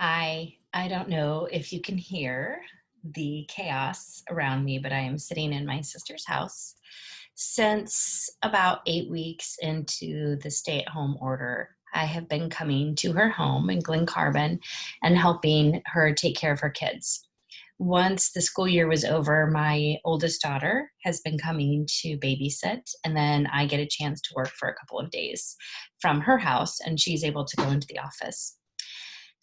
Hi, I don't know if you can hear the chaos around me, but I am sitting in my sister's house since about 8 weeks into the stay-at-home order. I have been coming to her home in Glen Carbon and helping her take care of her kids. Once the school year was over, my oldest daughter has been coming to babysit, and then I get a chance to work for a couple of days from her house, and she's able to go into the office.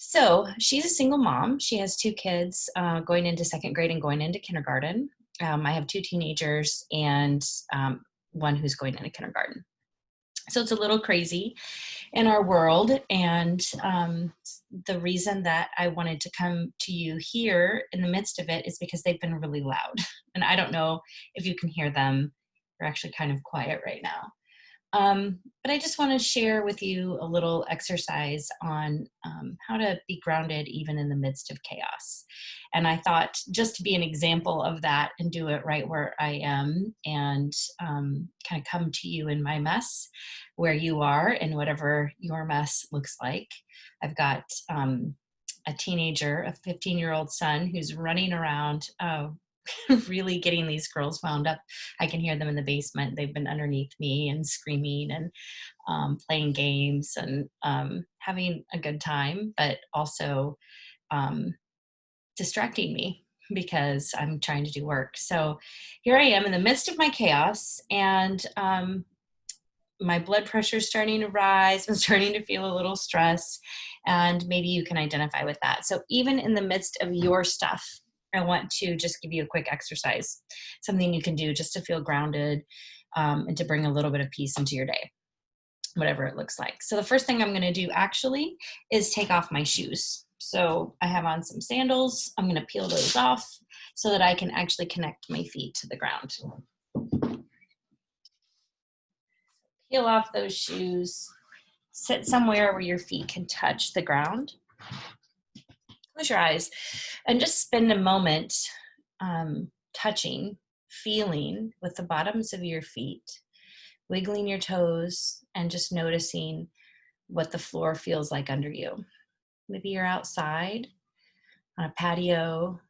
So she's a single mom. She has two kids going into second grade and going into kindergarten. I have two teenagers and one who's going into kindergarten. So it's a little crazy in our world. And the reason that I wanted to come to you here in the midst of it is because they've been really loud. And I don't know if you can hear them. They're actually kind of quiet right now. But I just want to share with you a little exercise on how to be grounded even in the midst of chaos. And I thought just to be an example of that and do it right where I am and kind of come to you in my mess where you are and whatever your mess looks like. I've got a teenager, a 15-year-old son who's running around really getting these girls wound up. I can hear them in the basement. They've been underneath me and screaming and playing games and having a good time, but also um, distracting me because I'm trying to do work. So here I am in the midst of my chaos, and my blood pressure is starting to rise. I'm starting to feel a little stress, and maybe you can identify with that. So even in the midst of your stuff, I want to just give you a quick exercise, something you can do just to feel grounded and to bring a little bit of peace into your day, whatever it looks like. So the first thing I'm going to do actually is take off my shoes. So I have on some sandals. I'm going to peel those off so that I can actually connect my feet to the ground. Peel off those shoes. Sit somewhere where your feet can touch the ground. Close your eyes and just spend a moment touching, feeling with the bottoms of your feet, wiggling your toes, and just noticing what the floor feels like under you. Maybe you're outside on a patio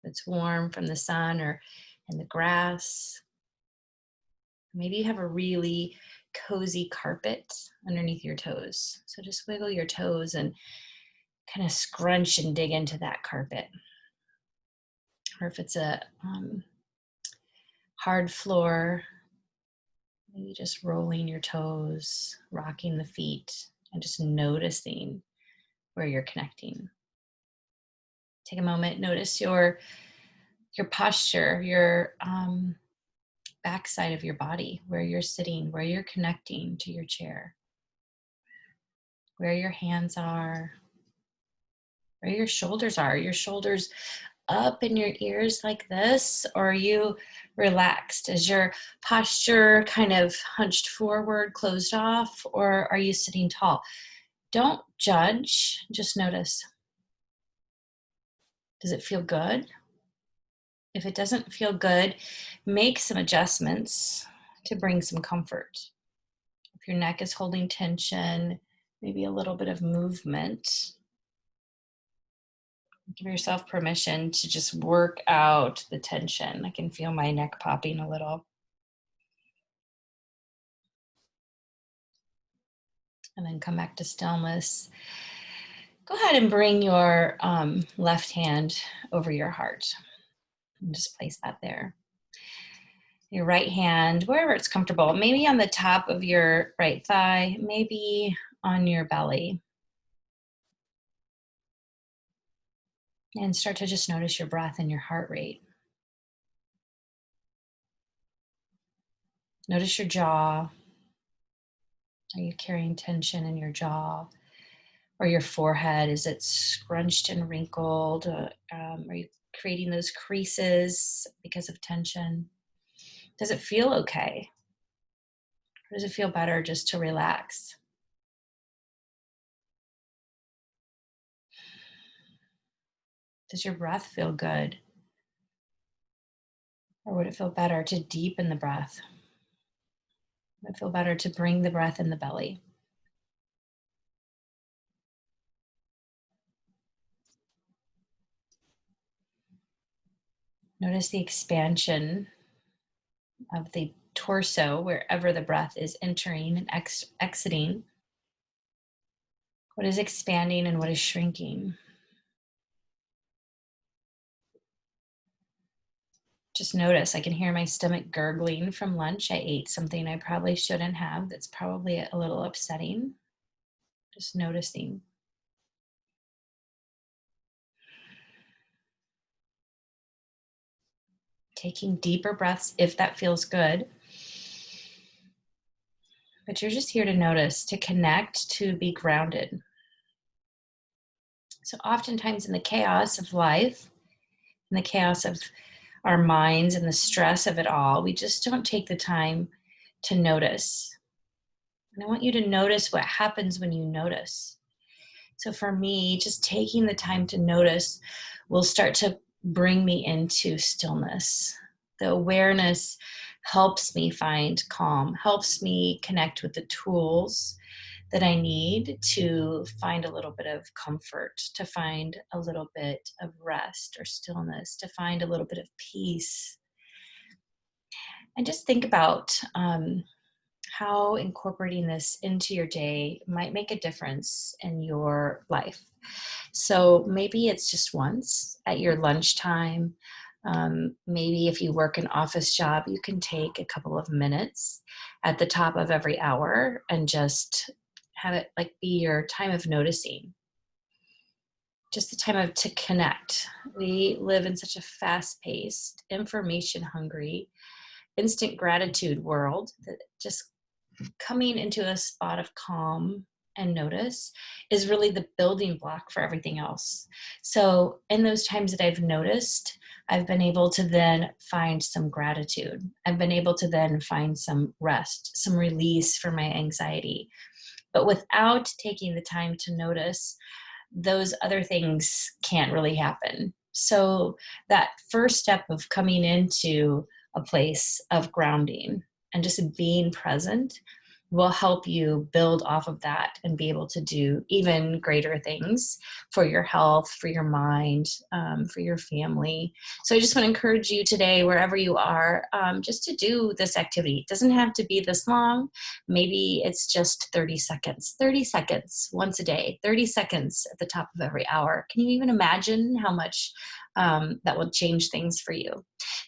that's warm from the sun or in the grass. Maybe you have a really cozy carpet underneath your toes. So just wiggle your toes and kind of scrunch and dig into that carpet. Or if it's a hard floor, maybe just rolling your toes, rocking the feet, and just noticing where you're connecting. Take a moment, notice your posture, your backside of your body, where you're sitting, where you're connecting to your chair, where your hands are, where your shoulders are. Are your shoulders up in your ears like this, or are you relaxed? Is your posture kind of hunched forward, closed off, or are you sitting tall? Don't judge, just notice. Does it feel good? If it doesn't feel good, make some adjustments to bring some comfort. If your neck is holding tension, maybe a little bit of movement. Give yourself permission to just work out the tension. I can feel my neck popping a little. And then come back to stillness. Go ahead and bring your left hand over your heart and just place that there. Your right hand, wherever it's comfortable, maybe on the top of your right thigh, maybe on your belly. And start to just notice your breath and your heart rate. Notice your jaw. Are you carrying tension in your jaw or your forehead? Is it scrunched and wrinkled? Are you creating those creases because of tension? Does it feel okay? Or does it feel better just to relax? Does your breath feel good? Or would it feel better to deepen the breath? Would it feel better to bring the breath in the belly? Notice the expansion of the torso wherever the breath is entering and exiting. What is expanding and what is shrinking? Just notice, I can hear my stomach gurgling from lunch. I ate something I probably shouldn't have that's probably a little upsetting. Just noticing. Taking deeper breaths if that feels good. But you're just here to notice, to connect, to be grounded. So oftentimes in the chaos of life, in the chaos of our minds and the stress of it all, we just don't take the time to notice. And I want you to notice what happens when you notice. So for me, just taking the time to notice will start to bring me into stillness. The awareness helps me find calm, helps me connect with the tools that I need to find a little bit of comfort, to find a little bit of rest or stillness, to find a little bit of peace. And just think about how incorporating this into your day might make a difference in your life. So maybe it's just once at your lunchtime. Maybe if you work an office job, you can take a couple of minutes at the top of every hour and just have it like be your time of noticing, just the time of to connect. We live in such a fast-paced, information-hungry, instant gratitude world that just coming into a spot of calm and notice is really the building block for everything else. So in those times that I've noticed, I've been able to then find some gratitude. I've been able to then find some rest, some release for my anxiety. But without taking the time to notice, those other things can't really happen. So that first step of coming into a place of grounding and just being present will help you build off of that and be able to do even greater things for your health, for your mind, for your family. So I just want to encourage you today, wherever you are, just to do this activity. It doesn't have to be this long. Maybe it's just 30 seconds once a day, 30 seconds at the top of every hour. Can you even imagine how much that will change things for you?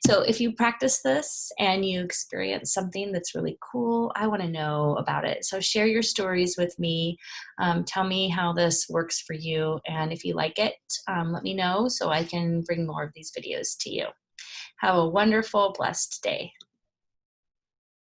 So if you practice this and you experience something that's really cool, I want to know about it. So share your stories with me. Tell me how this works for you. And if you like it, let me know so I can bring more of these videos to you. Have a wonderful, blessed day.